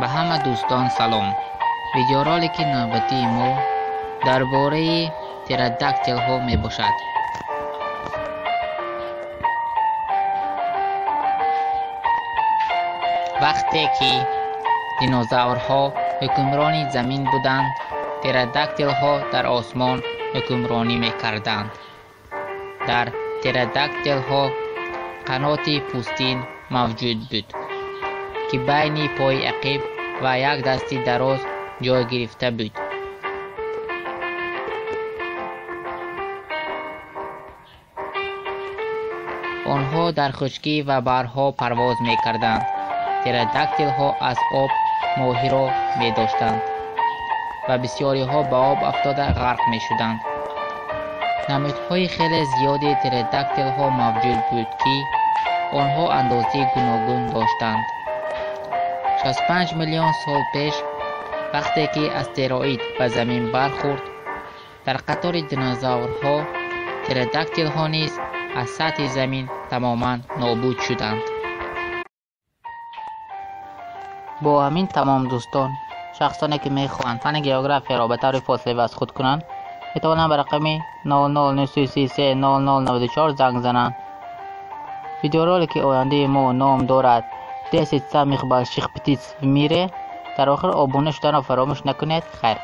به همه دوستان سلام. ویدیورولик نوبتی ما درباره پتروداکتیل ها می باشد. وقتی که دینوزورها حکمران زمین بودند، پتروداکتیل ها در آسمان حکمرانی می کردند. در پتروداکتیل ها قنات پوستین موجود بود که بین پای عقب و یک دست دراز جای گرفته بود. آنها در خشکی و بحرها پرواز می کردند. پتروداکتیل ها از آب ماهی را می داشتند و بسیاری ها به آب افتاده غرق می شدند. نمودهای خیلی زیادی پتروداکتیل ها موجود بود که آنها اندازه گوناگون داشتند. 65 میلیون سال پیش وقتی که استروئید به زمین برخورد، در قطار دینوزورها پتروداکتیل ها نیز از سطح زمین تماما نابود شدند. با همین تمام دوستان، شخصانی که میخواهند فن گئوگرافی را به طور فاصله از خود کنند میتوانند به رقم 0093300094 زنگ زنند. ویدیورولик آینده ما نام دارد دست سمیخ با شیخ پتیس میره. در آخر آبونه شدن را فراموش نکنید. خیر.